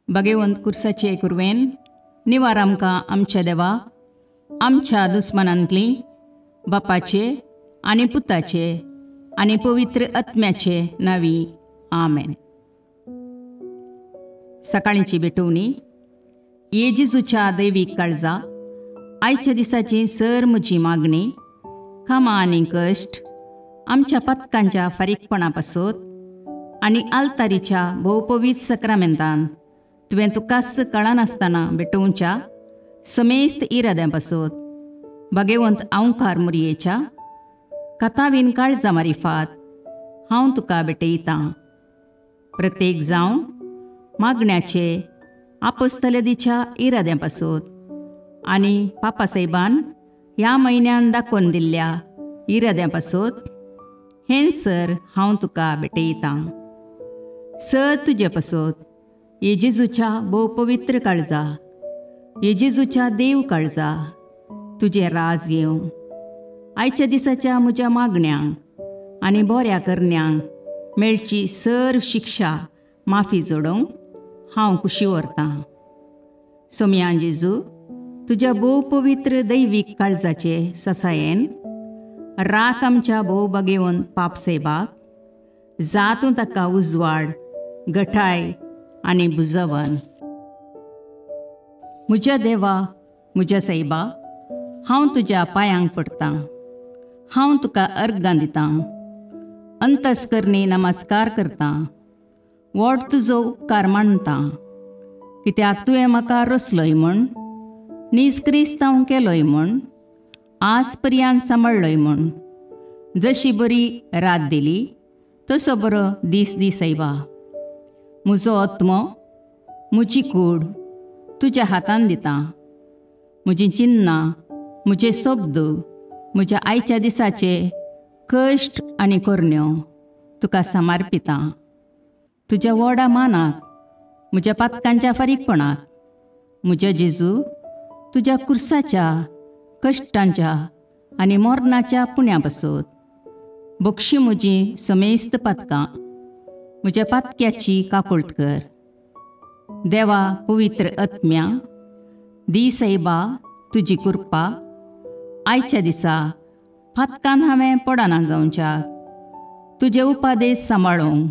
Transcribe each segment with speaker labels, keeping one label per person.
Speaker 1: भगवंत कुर्साचे कुरवेन निवार आमकां आमच्या देवा आमच्या दुस्मनांतली बापाचे आनी पुताचे आनी पवित्र आत्म्याचे नावी आमेन. सकाळींची भेटवणी. येजेजूच्या दैवीक काळजा आयच्या दिसाची सर म्हजी मागणी कामां आनी कश्ट आमच्या पथकांच्या फारीकपणा पासत आनी आल्तारीच्या भोवपवीत सक्रामेंतान तुवें तुकास कळनासतना भेटोवच्या समेस्त इराद्यां पासत भगवंत आवकार मुरयेच्या कथावीन काळजा मारिफात हांव तुका भेटयतां. प्रत्येक जावं मागण्याचे आपोस्तलदीच्या इराद्यां पासत आनी पापासाहेबान ह्या म्हयन्यान दाखोवन दिल्ल्या इराद्यां पासत हें सर हांव तुका भेटयतां. सर तुजे पासत येजेजूच्या भोव पवित्र काळजा, येजेजूच्या देव काळजा तुजें राज येवं. आयच्या दिसाच्या म्हज्या मागण्यांक आनी बऱ्या करण्यांक मेळची सर शिक्षा माफी जोडोवंक हांव कुशी व्हरतां. सोम्या जेजू, तुज्या भोव पवित्र दैवीक काळजाचे ससायेन राख आमच्या भोव भगवंत पापसेबाक, जातूं ताका उजवाड, घटाय आनी बुजवण. म्हज्या देवा, म्हज्या सैबा, हांव तुज्या पांयांक पडटां. हांव तुका अर्गां दितां, अंतस्करणी नमस्कार करतां. व्हड तुजो उपकार मानतां, कित्याक तुवें म्हाका रचलोय म्हूण, निस्क्रिस्तांव केलोय म्हूण, आज पर्यंत सांबाळलोय म्हूण. जशी बरी रात दिली तसो बरो दीस दी सैबा. म्हजो आत्मो, म्हजी कूड तुज्या हातान दितां. म्हजीं चिन्नां, म्हजे शब्द, म्हज्या आयच्या दिसाचे कश्ट आनी करण्यो तुका समर्पितां. तुज्या व्हडा मानाक, म्हज्या पातकांच्या फारीकपणाक, म्हज्या जेजू तुज्या कुर्साच्या कश्टांच्या आनी मरणाच्या पुण्या पासत बक्षी म्हजी समेस्त पातकां, म्हज्या पातक्याची काकुळट कर. देवा पवित्र आत्म्या, दी सैबा तुजी कृपा आयच्या दिसा पातकान हांवें पडना जावच्याक, तुजे उपादेश सांबाळोवंक,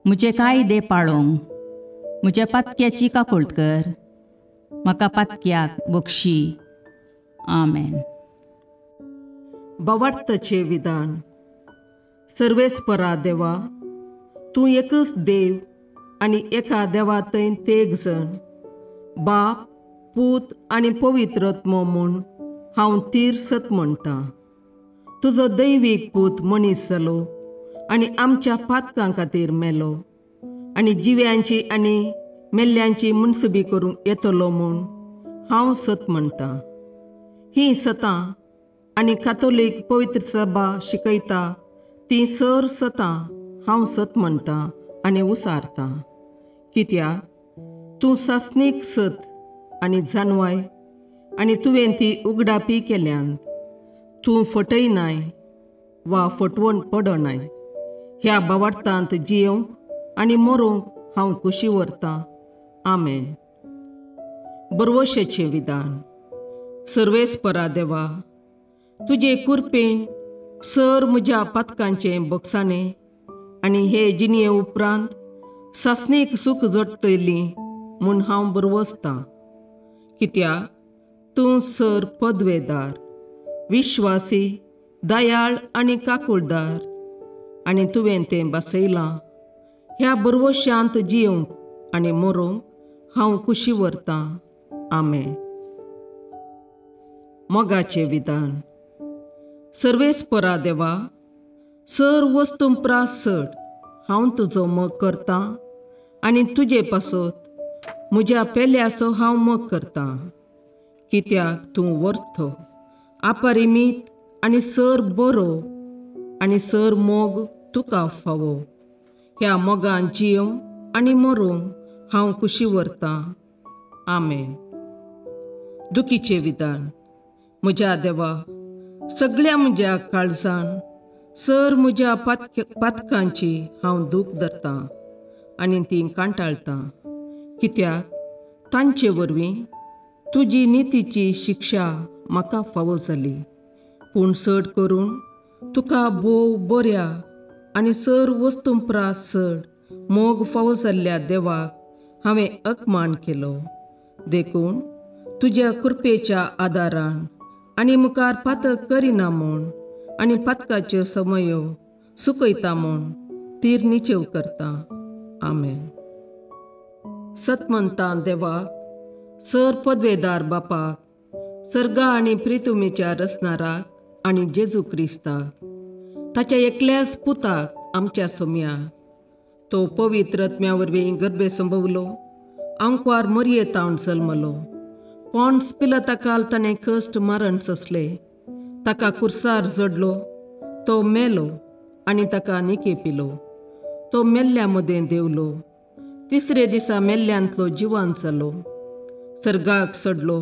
Speaker 1: म्हजे कायदे पाळोवंक म्हज्या पातक्याची काकुळट कर. म्हाका पातक्याक बक्षी. आमेन.
Speaker 2: भावार्थाचें विधान. सर्वेस्परा देवा, तूं एकच देव आनी एका देवा थंय तेग जण, बाप, पूत आनी पवित्र आत्मो म्हूण हांव तीर सत म्हणटां. तुजो दैवीक पूत मनीस जालो आनी आमच्या पातकां खातीर मेलो आनी जिव्यांची आनी मेल्ल्यांची मुनसुबी करूंक येतलो म्हूण हांव सत म्हणटां. हीं सतां आनी कातोलीक पवित्र सभा शिकयता ती सर सतां हांव सत म्हणटां आनी उसारतां. कित्याक तूं सासणीक सत आनी जानवाय आनी तुवें ती उगडापी केल्यांत. तूं फटयनाय वा फटवण पडनाय. ह्या भावार्थांत जियोंक आनी मरोवंक हांव कुशी व्हरतां. आमेन. बरवशेचें विधान. सर्वेस्परा देवा, तुजे कुरपेन सर म्हज्या पातकांचें बक्षाणें आनी हे जिणये उपरांत सासणेक सूख जोडटली म्हूण हांव बरवसतां. कित्याक तूं सर पदवेदार, विश्वासी, दयाळ आनी काकुळदार आनी तुवें तें बसयलां. ह्या बरवश्यांत जियोंक आनी मरोवंक हांव कुशी व्हरतां. आमेन. मोगाचें विधान. सर्वेस्परा देवा, सर वस्तुंपरास चड हांव तुजो मोग करतां आनी तुजे पासत म्हज्या पेल्याचो हांव मोग करतां. कित्याक तूं वर्थ, अपरिमीत आनी सर बरो आनी सर मोग तुका फावो. ह्या मोगान जियोवंक आनी मरोवंक हांव कुशी व्हरतां. आमेन. दुखीचें विधान. म्हज्या देवा, सगळ्या म्हज्या काळजान सर म्हज्या पातकांची हांव दूख धरतां आनी ती कांटाळतां. कित्याक तांचे वरवीं तुजी नितीची शिक्षा म्हाका फावो जाली. पूण चड करून तुका भोव बऱ्या आनी सर वस्तूंपरास चड मोग फावो जाल्ल्या देवाक हांवें अकमान केलो. देखून तुज्या कृपेच्या आदारान आनी मुखार पातक करिना म्हूण आनी पातकाच्यो समयो सुकयता म्हूण तीर निचेव करता. आमेन. सतमंतां देवाक, सर पदवेदार बापाक, सर्गा आनी प्रितुमेच्या रचणाराक आनी जेजू क्रिस्ताक, ताच्या एकल्याच पुताक आमच्या सोम्याक, तो पवित्र आत्म्या वरवीं गर्भे संभवलो, आंकवार मरयेतावन जल्मलो, पोन्स पिलाताकाल ताणें कश्ट मरण सोंसले, ताका कुर्सार जडलो, तो मेलो आनी ताका निकेपिलो, तो मेल्ल्या मदें देवलो, तिसरे दिसा मेल्ल्यांतलो जिवांत जालो, सर्गाक चडलो,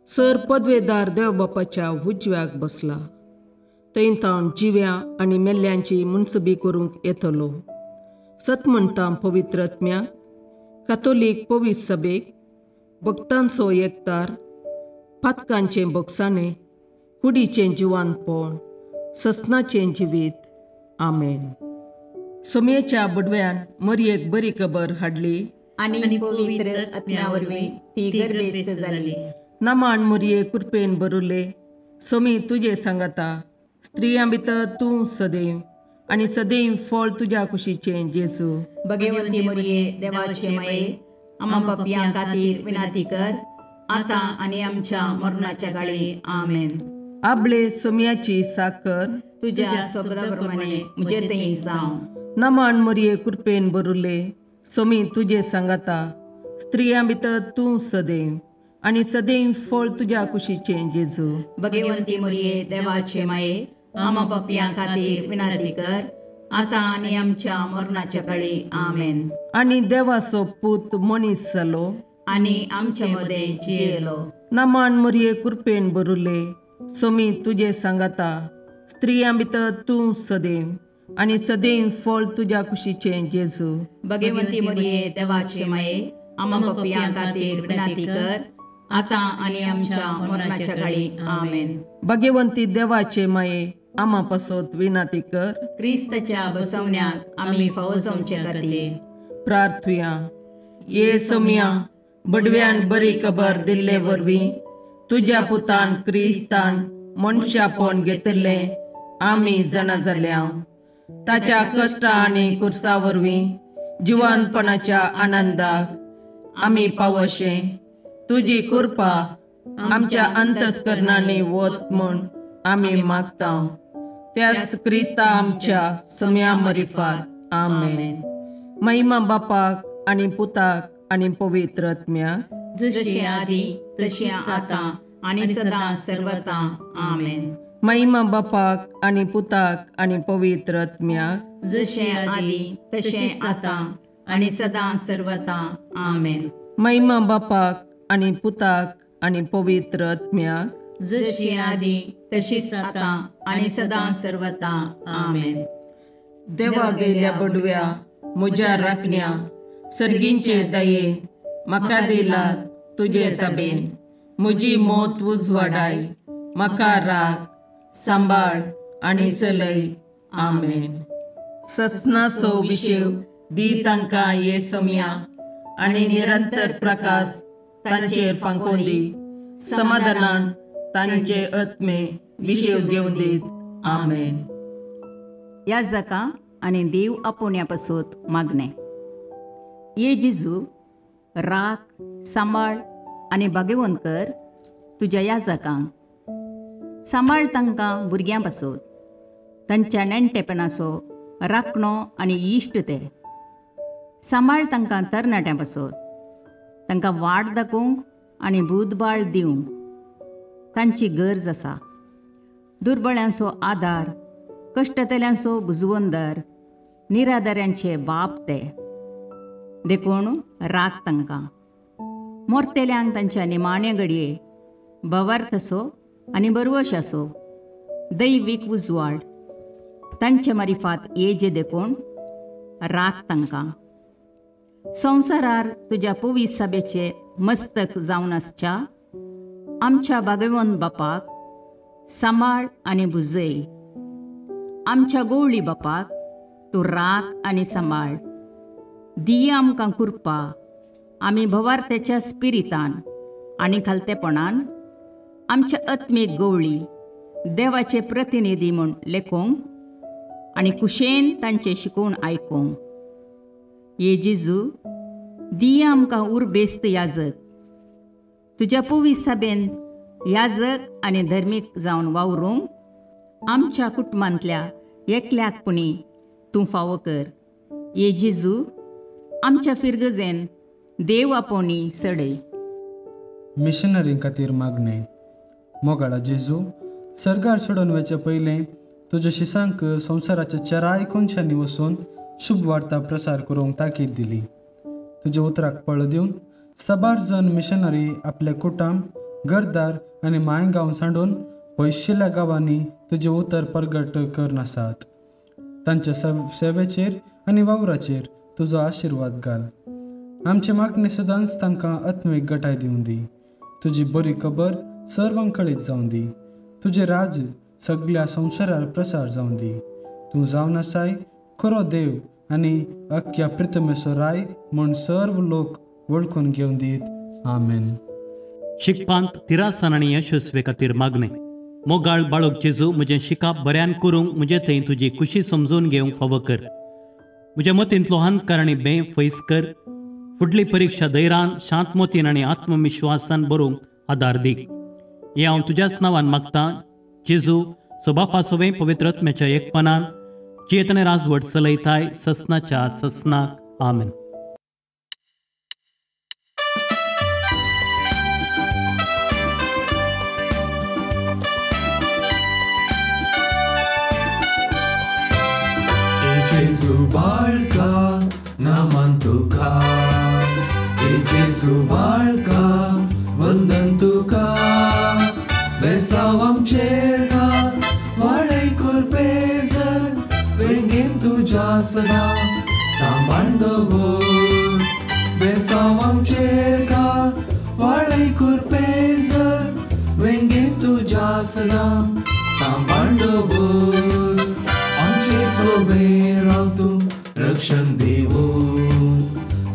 Speaker 2: सर पदवेदार देवबापाच्या उजव्याक बसला, थंय तावन जिव्या आनी मेल्ल्यांची मुनसबी करूंक येतलो. सतमंतां पवित्र आत्म्याक, कातोलीक पवित्र सभेक, भक्तांचो एकतार, पातकांचें बोगसाणें, कुडीचें जिवांतपण, ससनाचें जिवीत. आमेन. सोमयेच्या बुडव्यान मरयेक बरी खबर हाडली
Speaker 1: आनी पवित्र आत्म्या वरवीं ती गर्भेस्त जाली.
Speaker 2: नमान मरये कृपेन भरुले, सोमी तुजे सांगाता, स्त्रियां भितर तूं सदैव आनी सदैव फळ तुज्या कुशीचें जेजू.
Speaker 1: भगवंती मरये देवाचे माये, आम्हा पापयां खातीर विनाती कर, आतां आनी आमच्या मरणाच्या काळी. आमेन.
Speaker 2: आपले सोमयाची साकर
Speaker 1: तुज्या सोबताप्रमाणे म्हजे थंय जावं.
Speaker 2: नमान मरये कृपेन भरुले, सोमी तुजे सांगाता, स्त्रियां भितर तूं सदैव आनी सदैव फळ तुज्या कुशीचें जेजू.
Speaker 1: भगवंती मरये देवाचे माये, आम्हा पापयां खातीर विनाती कर, आतां आनी आमच्या मरणाच्या काळी. आमेन.
Speaker 2: आनी देवाचो पूत मनीस जालो
Speaker 1: आनी आमचे मदें जियेलो.
Speaker 2: नमान मरये कृपेन भरुले, सोमी तुजे सांगाता, स्त्रियां भितर तूं सदैव आनी सदैव फळ तुज्या कुशीचें जेजू.
Speaker 1: भगवंती मरये देवाचे माये, आम्हा पापयां खातीर विनाती कर, आतां आनी आमच्या मरणाच्या काळी. आमेन.
Speaker 2: भगवंती देवाचे माये, आम्हा पासत विनाती कर.
Speaker 1: क्रिस्ताच्या बसवण्याक आमी फावो जावचे खातीर
Speaker 2: प्रार्थुया. ये सोम्या, बडव्यान बरी खबर दिल्ले वरवीं तुज्या पुतान क्रिस्तान मनशापण घेतिल्लें आमी जाणा जाल्या. ताच्या कश्टा आनी कुर्सा वरवीं जिवंतपणाच्या आनंदाक आमी पावशे. तुजी कृपा आमच्या अंतस्करणांनी वत म्हूण आमी मागता. त्याच क्रिस्ता आमच्या सोम्या मरिफात. आमेन. महिमा बापाक आनी पुताक आनी पवित्र आत्म्याक,
Speaker 1: जशी आदी तशी आतां आनी सदां सर्वता. आमेन.
Speaker 2: महिमा बापाक आनी पुताक आनी पवित्र आत्म्याक,
Speaker 1: जशे आदी तशे आतां आनी सदां सर्वता. आमेन.
Speaker 2: महिमा बापाक आनी पुताक आनी पवित्र आत्म्याक,
Speaker 1: जशी आदी तशीच आतां आनी सदां सर्वता. आमेन.
Speaker 2: देवा गेल्या बडव्या म्हज्या राखण्या, सर्गींचे दयेन म्हाका दिला तुजे ताबेन. म्हजी मोत उजवाडाय, म्हाका राख, सांबाळ आनी चलय. आमेन. ससनाचो विशेव दी तांकां ये सोम्या, आनी निरंतर प्रकाश तांचेर फांकोन दी. समाधानान तांचे आत्मे विशेव घेवन दीत. आमेन.
Speaker 1: याजकां आनी देव आपोवण्या पासत मागणें. ये जेजू, राख, सांबाळ आनी भगवंत कर तुज्या याजकांक. सांबाळ तांकां भुरग्यां पासत, तांच्या नेणटेपणाचो राखणो आनी इश्ट ते. सांबाळ तांकां तरणाट्यां पासत, तांकां वाट दाखोवंक आनी बुदबाळ दिवंक तांची गरज आसा. दुर्बळ्यांचो आदार, कश्टतल्यांचो बुजवंदर, निराधाऱ्यांचे बाप ते. देखून राख तांकां. मोरतेल्यांक तांच्या निमाणे घडये भवार्थसो आनी बरवशाचो दैवीक उजवाड तांचे मारिफात येजे देखून राख तांकां. संवसारार तुज्या पवित्र सभेचे मस्तक जावन आसच्या आमच्या भगवंत बापाक सांबाळ आनी बुजय. आमच्या गवळी बापाक तूं राख आनी सांबाळ. दिया आमकां कुरपा आमी भवार्थ्याच्या स्पिरितान आनी खालतेपणान आमच्या आत्मीक गवळी देवाचे प्रतिनिधी म्हूण लेखोंक आनी कुशेन तांचे शिकवण आयकूंक. ये जेजू दिया आमकां उर्बेस्त याजक. तुज्या पवित्र सभेन याजक आनी धर्मीक जावन वावरूंक आमच्या कुटुंबांतल्या एकल्याकपणी तूं फावो कर. ये जेजू आमच्या फिरगजेन देव आपोवणी सडय.
Speaker 3: मिशनरी खातीर मागणें. मोगाळा जेजू, सर्गार सोडून वचे पयलें तुज्या शिसांक संवसाराच्या चराय कोनशांनी वचून शुभ वार्ता प्रसार करूंक ताकीद दिली. तुज्या उतराक पळ दिवन सबार जण मिशनरी आपले कुटुंब, घरदार आनी मायगांव सांडून पयशिल्ल्या गांवांनी तुजें उतर प्रगट करन आसात. तांच्या सेवेचेर आनी वावराचेर तुजो आशिर्वाद घाल. आमचे मागणे सदांच तांकां आत्मीक गटाय दिवन दी. तुजी बरी खबर सर्वांक कळीत जावन दी. तुजें राज सगळ्या संवसारार प्रसार जावन दी. तूं जावन आसाय खरो देव आनी अख्ख्या पृथ्वीचो राय म्हूण सर्व लोक वळखून घेवन दीत. आमेन.
Speaker 4: शिकपांत तिरासन आनी यशस्वे खातीर मागणें. मोगाळ बाळूक जेजू, म्हजें शिकाप बऱ्यान करूंक म्हजे थंय तुजी खुशी समजून घेवंक फावो कर. म्हज्या मतींतलो अंधकार आनी भंय फयस कर. फुडली परीक्षा धैर्यान, शांतमतीन आनी आत्मविश्वासान बरोवंक आदार दी. हें हांव तुज्याच नांवान मागतां जेजू, सोबापा सोवें पवित्र आत्म्याच्या एकपणान चेतने राजवट चलयताय ससनाच्या ससनाक. आमेन.
Speaker 5: Jesu बाळका नामान तुका, Jesu बाळका वंदन तुका. बेसाव आमचेर घाल वाडय कुरपेजन, वेंगेन तुज्या सदा सांबाळ दवर. बेसाव आमचेर घाल वाडय कुरपेजन, वेंगेन तुज्या सदा सांबाळ दवर. आमचे सोबे राव तूं रक्षण दिवून,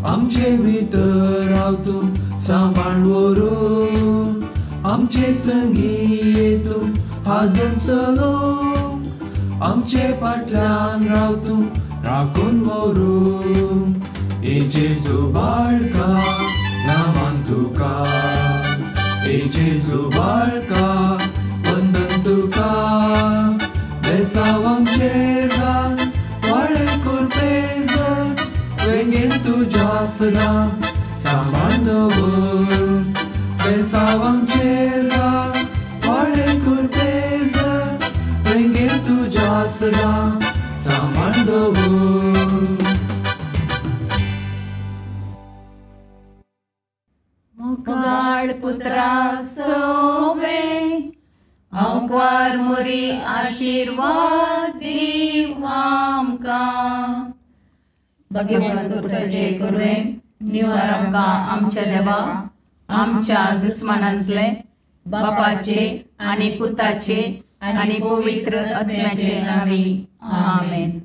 Speaker 5: आमचे भितर राव तूं सांबाळ व्हरून. आमचे संगी तूं हादून चलोवन, आमचे फाटल्यान राव तूं राखून व्हरून. ए जेजू बाळका नामान तुका, ए जेजू बाळका वंदन तुका. बेसाव आमचेर घाल वाडय कुरपेजन, वेंगेन तुज्या सदा सांबाळ दवर. बेसाव आमचेर घाल वाडय कुरपेजन, वेंगेन तुज्या सदा सांबाळ दवर.
Speaker 1: मोगाळ पुत्रा सोवे अवकार मोरी आशीर्वाद दीव आमकां. भगवंत पुत्राचे करुणेन निवार आमकां आमच्या देवा, आमच्या दुस्मानांतले बापाचे आनी पुताचे आनी पवित्र आत्म्याचे नांवी. आमेन.